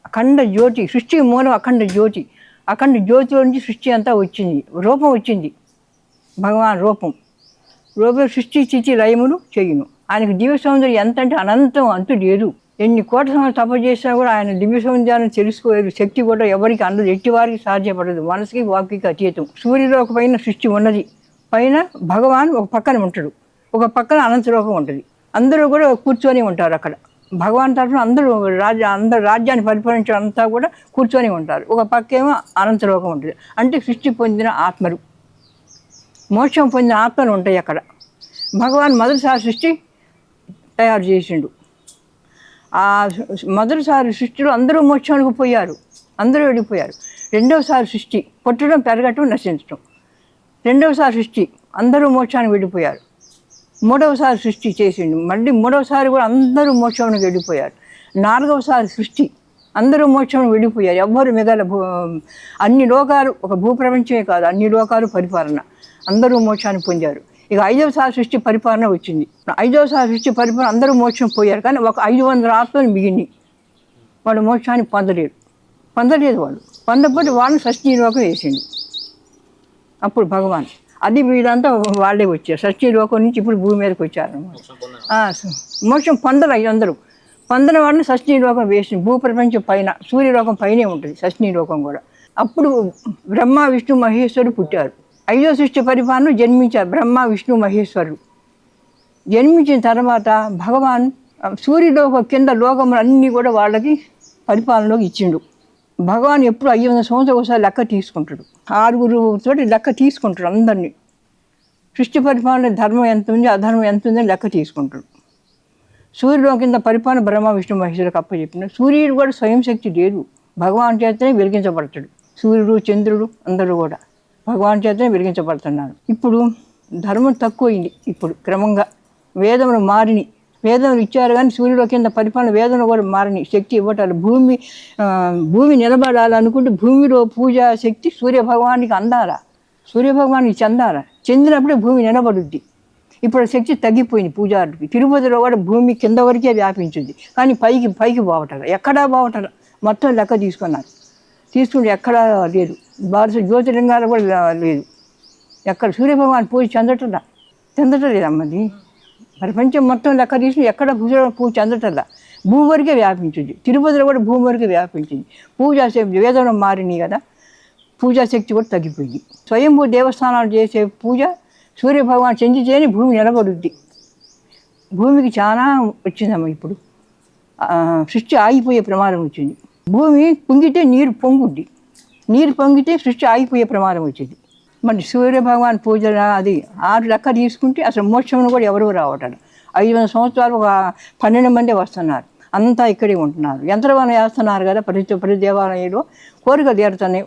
అఖండ జ్యోతి, సృష్టి మూలం అఖండ జ్యోతి. అఖండ జ్యోతిలో నుంచి సృష్టి అంతా వచ్చింది, రూపం వచ్చింది. భగవాన్ రూపం సృష్టి స్థితి లయములు చేయును. ఆయనకు దివ్య సౌందర్యం ఎంత అంటే అనంతం, అంతు లేదు. ఎన్ని కోట్ల సంవత్సరాలు తప చేసినా కూడా ఆయన దివ్య సౌందర్యాన్ని తెలుసుకోలేదు. శక్తి కూడా ఎవరికి అందదు, ఎట్టివారికి సాధ్యపడదు. మనసుకి వాక్కి అతీతం. సూర్యులోక పైన సృష్టి ఉన్నది, పైన భగవాన్ ఒక పక్కన ఉంటాడు, ఒక పక్కన అనంతలోకం ఉంటుంది. అందరూ కూడా కూర్చొని ఉంటారు అక్కడ. భగవాన్ తరఫున అందరూ అందరు రాజ్యాన్ని పరిపాలించడం అంతా కూడా కూర్చొని ఉంటారు. ఒక పక్కేమో అనంతలోకం ఉంటుంది. అంటే సృష్టి పొందిన ఆత్మలు, మోక్షం పొందిన ఆత్మలు ఉంటాయి అక్కడ. భగవాన్ మొదటిసారి సృష్టి తయారు చేసిండు. ఆ మొదటిసారి సృష్టిలో అందరూ మోక్షానికి పోయారు, అందరూ వెళ్ళిపోయారు. రెండవసారి సృష్టి పుట్టడం, పెరగటం, నశించడం. రెండవసారి సృష్టి అందరూ మోక్షానికి వెళ్ళిపోయారు. మూడవసారి సృష్టి చేసిండు, మళ్ళీ మూడవసారి కూడా అందరూ మోక్షానికి వెళ్ళిపోయారు. నాలుగవసారి సృష్టి అందరూ మోక్షానికి వెళ్ళిపోయారు, ఎవ్వరు మిగల. అన్ని లోకాలు, ఒక భూప్రపంచమే కాదు, అన్ని లోకాలు పరిపాలన, అందరూ మోక్షాన్ని పొందారు. ఇక 5వసారి సృష్టి పరిపాలన వచ్చింది. 5వసారి సృష్టి పరిపాలన అందరూ మోక్షం పోయారు, కానీ ఒక 500 ఆత్మలు మిగిలినాయి. వాళ్ళు మోక్షాన్ని పొందలేదు వాళ్ళు. పొందకపోతే వాళ్ళు షష్ఠీలోకం వేసిండు. అప్పుడు భగవాన్ అది వీళ్ళంతా వాళ్ళే వచ్చారు. షష్ఠీలోకం నుంచి ఇప్పుడు భూమి మీదకి వచ్చారు. మోక్షం పొందరు 500. పొందిన వాళ్ళని షష్ఠీలోకం వేసింది. భూప్రపంచం పైన, సూర్యలోకం పైనే ఉంటుంది షష్ఠీలోకం కూడా. అప్పుడు బ్రహ్మ విష్ణు మహేశ్వరుడు పుట్టారు. 5వ సృష్టి పరిపాలన జన్మించారు బ్రహ్మ విష్ణు మహేశ్వరుడు. జన్మించిన తర్వాత భగవాన్ సూర్యులోక కింద లోకములు అన్నీ కూడా వాళ్ళకి పరిపాలనలోకి ఇచ్చిండు. భగవాన్ ఎప్పుడు 500 సంవత్సరాలు ఒకసారి లెక్క తీసుకుంటాడు. 6 లెక్క తీసుకుంటాడు అందరినీ. సృష్టి పరిపాలన ధర్మం ఎంత ఉంది, అధర్మం ఎంత ఉందని లెక్క తీసుకుంటాడు. సూర్యుడు కింద పరిపాలన బ్రహ్మ విష్ణు మహేశ్వరులకు అప్పచెప్పిన. సూర్యుడు కూడా స్వయం శక్తి లేదు, భగవాన్ చేతనే వెలిగించబడతాడు. సూర్యుడు చంద్రుడు అందరూ కూడా భగవాన్ చేతనే వెలిగించబడుతున్నారు. ఇప్పుడు ధర్మం తక్కువైంది. ఇప్పుడు క్రమంగా వేదములు మారిని, వేదములు ఇచ్చారు కానీ సూర్యుడు కింద పరిపాలన వేదములు కూడా మారిని. శక్తి ఇవ్వటాలు, భూమి నిలబడాలనుకుంటే భూమిలో పూజా శక్తి సూర్యభగవానికి అందాలా, సూర్యభగవానికి చెందాలా. చెందినప్పుడే భూమి నిలబడుద్ది. ఇప్పుడు శక్తి తగ్గిపోయింది పూజారికి. తిరుపతిలో కూడా భూమి కింద వరకే వ్యాపించింది, కానీ పైకి పోవటాల, ఎక్కడా పోవటాల. మొత్తం లెక్క తీసుకుంటే ఎక్కడా లేదు. భారత జ్యోతిర్లింగాలు కూడా లేదు. ఎక్కడ సూర్యభగవాన్ పూజ చెందటం లేదమ్మది. ప్రపంచం మొత్తం లెక్క తీసుకుని ఎక్కడ పూజ చెందటల్లా, భూమి వరకే వ్యాపించింది. తిరుపతిలో కూడా భూమి వరకే వ్యాపించింది. పూజాశక్తి వేదంలో మారినాయి కదా, పూజాశక్తి కూడా తగ్గిపోయింది. స్వయంభూ దేవస్థానాలు చేసే పూజ సూర్యభగవాన్ చెందితేనే భూమి నిలబడుద్ది. భూమికి చాలా వచ్చిందమ్మ. ఇప్పుడు సృష్టి ఆగిపోయే ప్రమాదం వచ్చింది. భూమి పొంగితే నీరు పొంగుద్ది, నీరు పొంగితే సృష్టి ఆగిపోయే ప్రమాదం వచ్చింది. మరి సూర్యభగవాన్ పూజ అది 6 లెక్క తీసుకుంటే అసలు మోక్షంలో కూడా ఎవరు రావటారు. 500 సంవత్సరాలు ఒక 12 మంది వస్తున్నారు, అంతా ఇక్కడే ఉంటున్నారు. యంత్రవనం వేస్తున్నారు కదా ప్రతి దేవాలయంలో. కోరికలు తీరుతున్నాయి.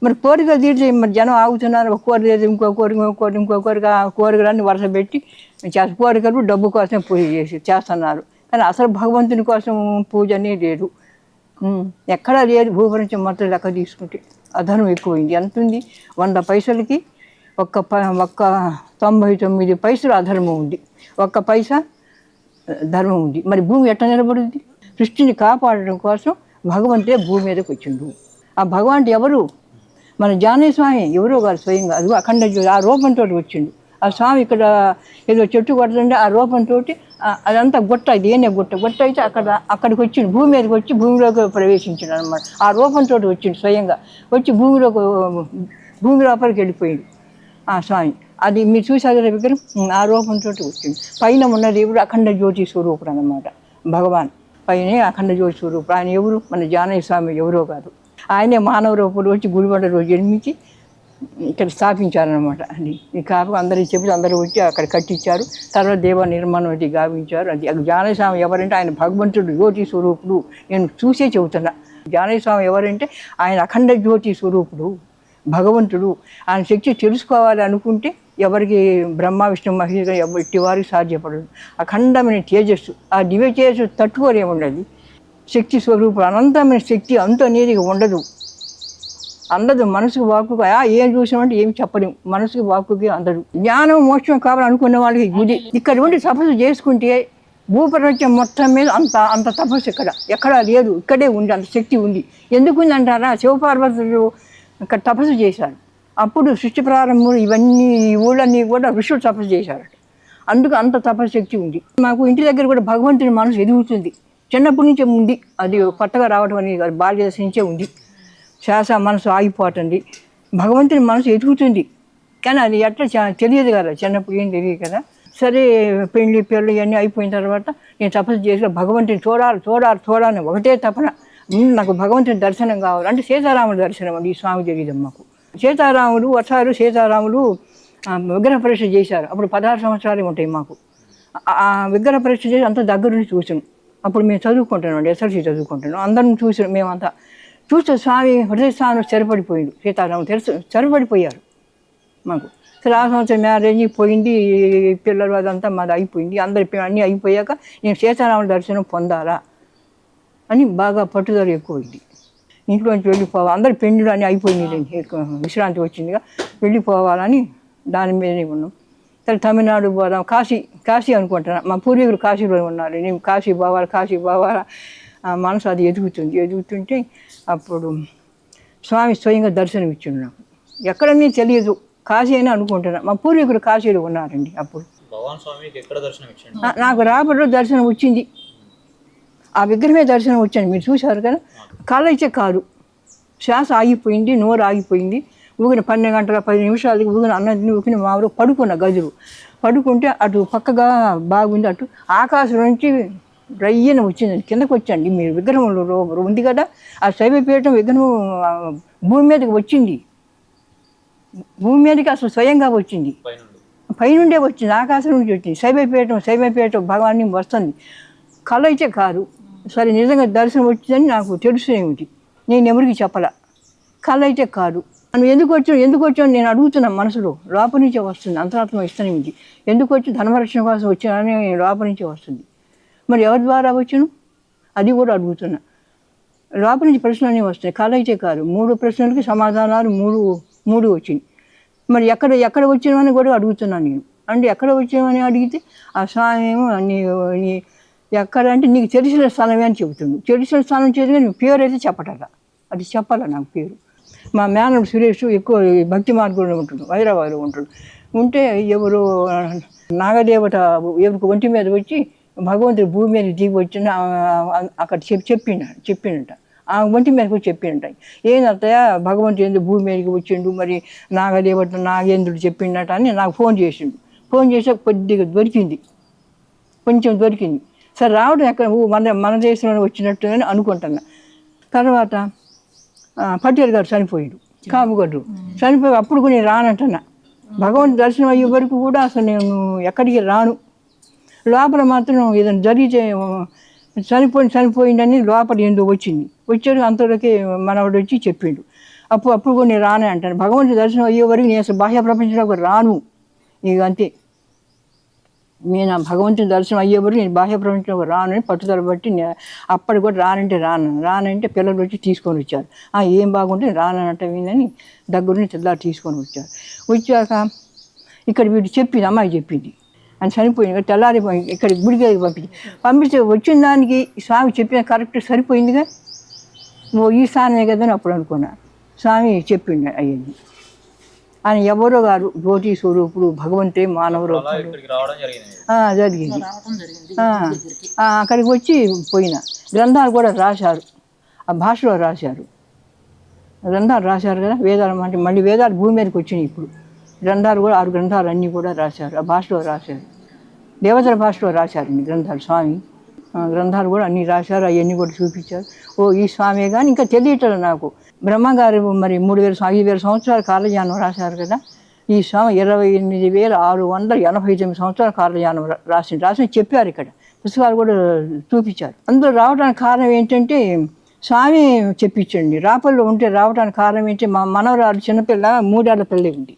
మరి కోరికలు తీర్చి మరి జనం ఆగుతున్నారు. ఒక కోరిక తీర్చి ఇంకో కోరిక కోరికలన్నీ వరుస పెట్టి కోరికలు డబ్బు కోసం పూజ చేస్తున్నారు. కానీ అసలు భగవంతుని కోసం పూజ అనేది లేదు, ఎక్కడా లేదు. భూప్రపంచం మొత్తం లెక్క తీసుకుంటే అధర్మం ఎక్కువైంది. ఎంత ఉంది? 100 పైసలకి ఒక్క 99 పైసలు అధర్మం ఉంది, 1 పైసా ధర్మం ఉంది. మరి భూమి ఎట్లా నిలబడుద్ది? సృష్టిని కాపాడడం కోసం భగవంతుడే భూమి మీదకి వచ్చిండు. ఆ భగవంతుడు ఎవరు? మన జానయ్య స్వామి ఎవరో గారు స్వయంగా. అది అఖండ ఆ రూపంతో వచ్చిండు. ఆ స్వామి ఇక్కడ ఏదో చెట్టు కొడుతుంటే ఆ రూపంతో అదంతా గుట్ట, ఇది ఏనే గుట్ట అయితే అక్కడికి వచ్చిండు. భూమి మీదకి వచ్చి భూమిలోకి ప్రవేశించాడు అనమాట. ఆ రూపంతో వచ్చిండు స్వయంగా. వచ్చి భూమి లోపలికి వెళ్ళిపోయిండు ఆ స్వామి. అది మీరు చూసారు విగ్రహం, ఆ రూపంతో వచ్చిండు. పైన ఉన్న దేవుడు అఖండ జ్యోతి స్వరూపుడు అన్నమాట. భగవాన్ పైనే అఖండ జ్యోతి స్వరూపుడు. ఆయన ఎవరు? మన జానయ్య స్వామి ఎవరో కాదు. ఆయనే మానవ రూపంలో వచ్చి గుడిబండ రోజు జన్మించి ఇక్కడ స్థాపించారనమాట. అది ఈ కాపు అందరికీ చెప్పి అందరూ వచ్చి అక్కడ కట్టించారు. తర్వాత దేవ నిర్మాణం అది గావించారు. అది జానయ్య స్వామి ఎవరంటే ఆయన భగవంతుడు జ్యోతి స్వరూపుడు. నేను చూసే చెబుతున్నా. జానయ్య స్వామి ఎవరంటే ఆయన అఖండ జ్యోతి స్వరూపుడు, భగవంతుడు. ఆయన శక్తి తెలుసుకోవాలి అనుకుంటే ఎవరికి బ్రహ్మ విష్ణు మహేశ్వరు ఎట్టి వారికి సాధ్యపడదు. అఖండమైన తేజస్సు, ఆ దివ్య తేజస్సు తట్టుకోలేముండదు. శక్తి స్వరూపుడు, అనంతమైన శక్తి అంత అనేది అందదు. మనసుకు వాక్కుగా ఏం చూసామంటే ఏమి చెప్పలేము. మనసుకు వాక్కుకి అందదు. జ్ఞానం మోక్షం కావాలనుకునే వాళ్ళకి గుడి ఇక్కడ ఉండి తపస్సు చేసుకుంటే భూప్రపంచం మొత్తం మీద అంత అంత తపస్సు ఎక్కడా లేదు, ఇక్కడే ఉంది, అంత శక్తి ఉంది. ఎందుకుంది అంటారా, శివపార్వతులు ఇక్కడ తపస్సు చేశారు. అప్పుడు సృష్టి ప్రారంభం ఇవన్నీ ఈ ఊళ్ళన్నీ కూడా ఋషులు తపస్సు చేశారు. అందుకు అంత తపశక్తి ఉంది. మాకు ఇంటి దగ్గర కూడా భగవంతుని మనసు ఎదుగుతుంది, చిన్నప్పటి నుంచే ఉంది. అది కొత్తగా రావడం అనేది బాల్య దశ నుంచే ఉంది. శ్వాస మనసు ఆగిపోతుంది, భగవంతుని మనసు ఎదుగుతుంది. కానీ అది ఎట్లా తెలియదు కదా, చిన్నప్పుడు ఏం తెలియదు కదా. సరే పెళ్ళి ఇవన్నీ అయిపోయిన తర్వాత నేను తపస్సు చేసి భగవంతుని చూడాలని ఒకటే తపన. నాకు భగవంతుని దర్శనం కావాలి అంటే సీతారాముడు దర్శనం అండి. ఈ స్వామి తెలియదు మాకు. సీతారాముడు వచ్చారు, సీతారాముడు విగ్రహ పరీక్ష చేశారు. అప్పుడు 16 సంవత్సరాలు ఉంటాయి మాకు. ఆ విగ్రహ పరీక్ష చేసి అంతా దగ్గర నుంచి చూసాం. అప్పుడు మేము చదువుకుంటున్నాం అండి, ఎస్ఎల్సీ చదువుకుంటున్నాం. అందరిని చూసాం, మేమంతా చూస్తే స్వామి హృదయ స్థానంలో స్థిరపడిపోయిండు. సీతారాముడు స్థిరపడిపోయారు మాకు. సరే ఆ సంవత్సరం మ్యారేజ్ పోయింది, పిల్లలు అదంతా మాది అయిపోయింది. అందరి అన్నీ అయిపోయాక నేను సీతారాముల దర్శనం పొందాలా అని బాగా పట్టుదల ఎక్కువైంది. ఇంట్లోంచి వెళ్ళిపోవాలి, అందరి పెళ్ళిళ్ళు అన్నీ అయిపోయింది, విశ్రాంతి వచ్చిందిగా వెళ్ళిపోవాలని దాని మీదనే ఉన్నాం. సరే తమిళనాడు పోదాం, కాశీ అనుకుంటున్నా. మా పూర్వీకులు కాశీలో ఉన్నారు, నేను కాశీ పోవాలా మనసు అది ఎదుగుతుంటే అప్పుడు స్వామి స్వయంగా దర్శనం ఇచ్చిండు నాకు. ఎక్కడన్నీ తెలియదు, కాశీ అయినా అనుకుంటున్నా. మా పూర్వీకులు కాశీలో ఉన్నారండి. అప్పుడు నాకు రాబడిలో దర్శనం వచ్చింది, ఆ విగ్రహమే దర్శనం వచ్చింది. మీరు చూశారు కదా, కళ అయితే కాదు, శ్వాస ఆగిపోయింది, నోరు ఆగిపోయింది. ఊగిన 12 గంటల 10 నిమిషాలకి ఊగిన అన్నది ఊగిన మామూలు పడుకున్న గదులు పడుకుంటే అటు పక్కగా బాగుంది, అటు ఆకాశం నుంచి రయ్యన వచ్చిందండి, కిందకు వచ్చండి. మీరు విగ్రహంలో ఉంది కదా, ఆ శైవపీఠం విగ్రహం భూమి మీదకి వచ్చింది. భూమి మీదకి అసలు స్వయంగా వచ్చింది, పైనుండే వచ్చింది, ఆకాశం నుంచి వచ్చింది. శైవపీఠం భగవాన్ని వస్తుంది, కళ అయితే కాదు. సరే నిజంగా దర్శనం వచ్చిందని నాకు తెలుసునేమిటి, నేను ఎవరికి చెప్పాల. కళ అయితే కాదు. మనం ఎందుకు వచ్చాను నేను అడుగుతున్నాను మనసులో. లోపల నుంచే వస్తుంది, అంతరాత్మ ఇస్తానేమిటి. ఎందుకు వచ్చి ధర్మరక్షణ కోసం వచ్చానని లోపల నుంచే వస్తుంది. మరి ఎవరి ద్వారా వచ్చాను అది కూడా అడుగుతున్నా. లోపల నుంచి ప్రశ్నలన్నీ వస్తాయి, కళ అయితే కాదు. 3 ప్రశ్నలకి సమాధానాలు మూడు వచ్చింది. మరి ఎక్కడ వచ్చినామని కూడా అడుగుతున్నాను నేను. అంటే ఎక్కడ వచ్చామని అడిగితే ఆ స్వామి ఏమో నీ ఎక్కడ అంటే నీకు తెలిసిన స్థలమే అని చెబుతుంది. తెలిసిన స్థలం చేసి నువ్వు పేరు అయితే చెప్పటట, అది చెప్పాలా నాకు పేరు. మా మేనడు సురేష్ ఎక్కువ భక్తి మార్గంలో ఉంటాడు, హైదరాబాద్లో ఉంటాడు. ఉంటే ఎవరు నాగదేవత ఎవరికి ఒంటి మీద వచ్చి భగవంతుడు భూమి మీద దిగి వచ్చిన అక్కడ చెప్పిండట. ఆ ఒంటి మీదకి వచ్చి చెప్పిండట. ఏందత్తయ్య భగవంతుడు ఎందుకు భూమి మీదకి వచ్చిండు, మరి నాగదేవత నాగేంద్రుడు చెప్పిండట అని నాకు ఫోన్ చేసిండు. ఫోన్ చేసి కొద్దిగా కొంచెం దొరికింది. సరే రావడం ఎక్కడ మన దేశంలో వచ్చినట్టు అని అనుకుంటున్నా. తర్వాత పటేల్ గారు చనిపోయాడు, కాముగడ్డు చనిపోయి అప్పుడు కూడా నేను రానంటున్నా. భగవంతు దర్శనం అయ్యే వరకు కూడా అసలు నేను ఎక్కడికి రాను. లోపల మాత్రం ఏదైనా జరిగితే చనిపోయిందని లోపల ఎందుకు వచ్చాడు. అంతలోకి మనవాడు వచ్చి చెప్పిండు. అప్పుడు కూడా నేను రానే అంటాను. భగవంతు దర్శనం అయ్యే వరకు నేను అసలు బాహ్య ప్రపంచంలోకి రాను. ఇక అంతే, నేను భగవంతుని దర్శనం అయ్యేవరకు నేను బాహ్య ప్రపంచంలోకి రానని పట్టుదల బట్టి అప్పటి కూడా రానంటే పిల్లలు వచ్చి తీసుకొని వచ్చారు. ఏం బాగుంటే రానంటవిందని దగ్గరుండి తెల్లారి తీసుకొని వచ్చాక ఇక్కడ వీడు చెప్పింది, అమ్మాయి చెప్పింది అని చనిపోయింది. తెల్లారిపోయి ఇక్కడ గుడికి పంపిస్తే వచ్చిన దానికి స్వామి చెప్పిన కరెక్ట్ సరిపోయిందిగా. ఈ స్థానమే కదా అని అప్పుడు అనుకున్నా. స్వామి చెప్పింది అయ్యింది. ఆయన ఎవరో గారు జ్యోతి స్వరూపుడు, భగవంతే మానవ రూపుడు జరిగింది. అక్కడికి వచ్చి పోయిన గ్రంథాలు కూడా రాశారు, ఆ భాషలో రాశారు. గ్రంథాలు రాశారు కదా, వేదాలు అంటే మళ్ళీ వేదాలు భూమి మీదకి వచ్చినాయి. ఇప్పుడు గ్రంథాలు కూడా 6 గ్రంథాలు అన్నీ కూడా రాశారు, ఆ భాషలో రాశారు. దేవతల భాషలో రాశారండి గ్రంథాలు. స్వామి గ్రంథాలు కూడా అన్నీ రాశారు, అవన్నీ కూడా చూపించారు. ఈ స్వామి కానీ ఇంకా తెలియటం నాకు. బ్రహ్మగారు మరి 5,000 సంవత్సరాల కాలజ్ఞానం రాశారు కదా. ఈ స్వామి 28,689 సంవత్సరాల కాలజ్ఞానం రాసి చెప్పారు. ఇక్కడ పుస్తకాలు కూడా చూపించారు. అందులో రావడానికి కారణం ఏంటంటే స్వామి చెప్పించండి. రాపల్లో ఉంటే రావడానికి కారణం ఏంటి, మా మనవరాలు చిన్నపిల్ల 3 ఏళ్ల పిల్ల ఉంది.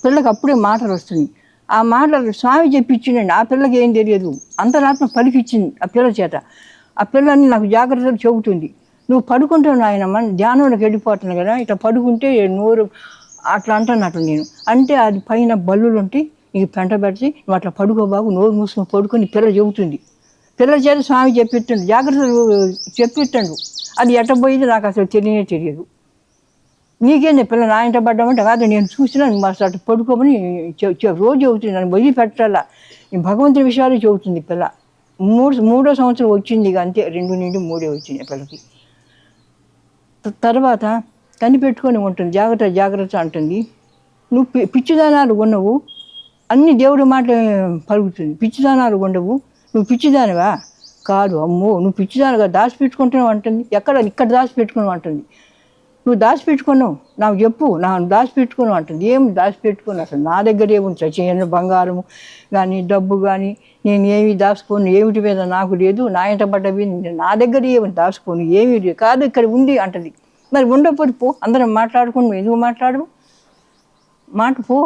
పిల్లకి అప్పుడే మాటలు వస్తుంది. ఆ మాటలు స్వామి చెప్పించిండండి. ఆ పిల్లకి ఏం తెలియదు, అంతరాత్మ పలికిచ్చింది ఆ పిల్ల చేత. ఆ పిల్లని నాకు జాగ్రత్తలు చెబుతుంది. నువ్వు పడుకుంటావు ఆయన, మన ధ్యానంలోకి వెళ్ళిపోతున్నావు కదా, ఇట్లా పడుకుంటే నోరు అట్లా అంటున్నట్టు నేను అంటే అది పైన బల్లులు ఉంటాయి, ఇక పెంట పెడితే నువ్వు అట్లా పడుకో బాబు, నోరు మూసుకొని పడుకొని పిల్ల చెబుతుంది. పిల్ల చేత స్వామి చెప్పిస్తుండు, జాగ్రత్తలు చెప్పిస్తాడు. అది ఎట్ట పోయింది నాకు అసలు తెలియదు. నీకేంది పిల్ల నా ఇంట పడ్డామంటే కాదు, నేను చూసినా మా అటు పడుకోమని రోజు చెబుతుంది. నన్ను వదిలిపెట్టాలా, ఈ భగవంతుని విషయాలు చెబుతుంది పిల్ల. మూడో సంవత్సరం వచ్చింది, ఇక అంతే 2 నుండి 3 వచ్చింది పిల్లకి. తర్వాత కనిపెట్టుకొని ఉంటుంది, జాగ్రత్త అంటుంది. నువ్వు పిచ్చిదానాలు ఉండవు, అన్ని దేవుడి మాట పలుకుతుంది. పిచ్చిదానాలు ఉండవు, నువ్వు పిచ్చిదానివా? కాదు. అమ్మో నువ్వు పిచ్చిదానిగా దాచిపెట్టుకుంటున్నావు అంటుంది. ఇక్కడ దాచిపెట్టుకున్నావు అంటుంది. నువ్వు దాచిపెట్టుకున్నావు, నాకు చెప్పు, దాచిపెట్టుకున్నావు అంటుంది. ఏం దాచిపెట్టుకున్నావు? అసలు నా దగ్గర ఏముంది? చచ్చిన బంగారము కానీ డబ్బు కానీ నేను ఏమి దాచుకోను, ఏమిటి మీద నాకు లేదు. నా ఇంట పడ్డవి నా దగ్గర ఏమి దాచుకోను, ఏమీ లేదు. కాదు ఇక్కడ ఉంది అంటది. మరి ఉండకపోతే పో, అందరం మాట్లాడుకుని నువ్వు ఎందుకు మాట్లాడవు? మాట పో.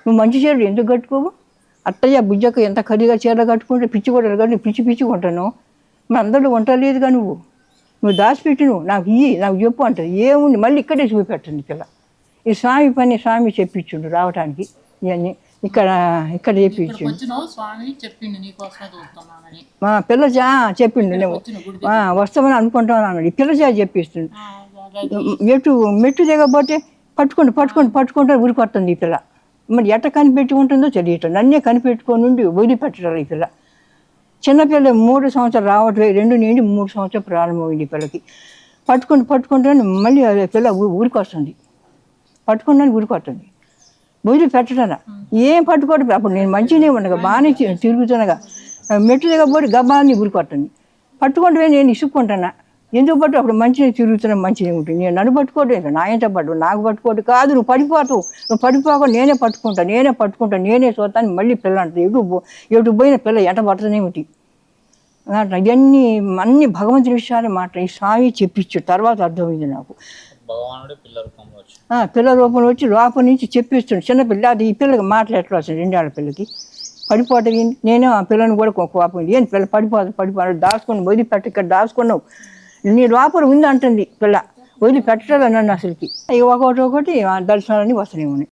నువ్వు మంచి చీరలు ఎందుకు కట్టుకోవు? అట్టయ్య బుజ్జక్క ఎంత ఖరీగా చీరలు కట్టుకుంటే పిచ్చి కొట్టరు కానీ పిచ్చి కొంటాను. మరి అందరూ వంటలేదుగా నువ్వు దాచిపెట్టిను, నాకు చెప్పు అంటది. ఏముంది మళ్ళీ ఇక్కడే చూపెట్టండి పిల్ల. ఈ స్వామి పని స్వామి చెప్పించుండు రావటానికి. ఇవన్నీ ఇక్కడ చెప్పించు. పిల్ల చెప్పిండు, నువ్వు వస్తామని అనుకుంటామని అన్నాడు. ఈ పిల్ల చెప్పిస్తుండు. మెట్టు దిగబోతే పట్టుకుంటే ఉరికొస్తుంది ఈ పిల్ల. మరి ఎట్ట కనిపెట్టి ఉంటుందో తెలియటం. నన్నే కనిపెట్టుకొని ఉండి వదిలిపెట్టడాలి ఈ పిల్ల. చిన్నపిల్ల 3 సంవత్సరాలు రావట్లేదు, 2 నుండి 3 సంవత్సరాలు ప్రారంభమైంది ఈ పిల్లకి. పట్టుకుంటే మళ్ళీ పిల్ల ఊరికొస్తుంది. పట్టుకుంటాను ఊరికొస్తుంది, వదిలిపెట్టడా. ఏం పట్టుకోవడం. అప్పుడు నేను మంచిగానే ఉండగా బాగానే తిరుగుతున్నాగా, మెట్టు దిగబోతే గబ్బాన్ని ఊరికొస్తుంది. పట్టుకుంటే నేను ఇసుక్కుంటున్నా. ఎందుకు పట్టు? అప్పుడు మంచిగా తిరుగుతున్నా, మంచిగా ఉంటుంది. నేను నన్ను పట్టుకోవడం, నా ఇంట పడ్డు, నాకు పట్టుకోవడం కాదు. నువ్వు పడిపోక నేనే పట్టుకుంటా, నేనే చూస్తాను. మళ్ళీ పిల్ల అంటుంది. ఎటు పోయిన పిల్ల ఎట పడుతూనే ఉంటుంది అట్లా. ఇవన్నీ అన్ని భగవంతుని విషయాలు మాట ఈ స్వామి చెప్పించు. తర్వాత అర్థమైంది నాకు. పిల్ల రూపంలో వచ్చి లోపల నుంచి చెప్పిస్తుండు. చిన్నపిల్ల అది ఈ పిల్లకి మాటలు ఎట్లా వస్తుంది? 2 ఏళ్ల పిల్లకి పడిపోతుంది. నేనే ఆ పిల్లని కూడా కోపం, ఏంటి పిల్ల పడిపోదు దాచుకొని వదిలిపెట్టి ఇక్కడ దాచుకున్నావు, నీ లోపల ఉంది అంటుంది పిల్ల. వదిలిపెట్టలేదు నన్ను అసలుకి. ఇక ఒకటి దర్శనాలన్నీ వస్తూనే ఉన్నాయి.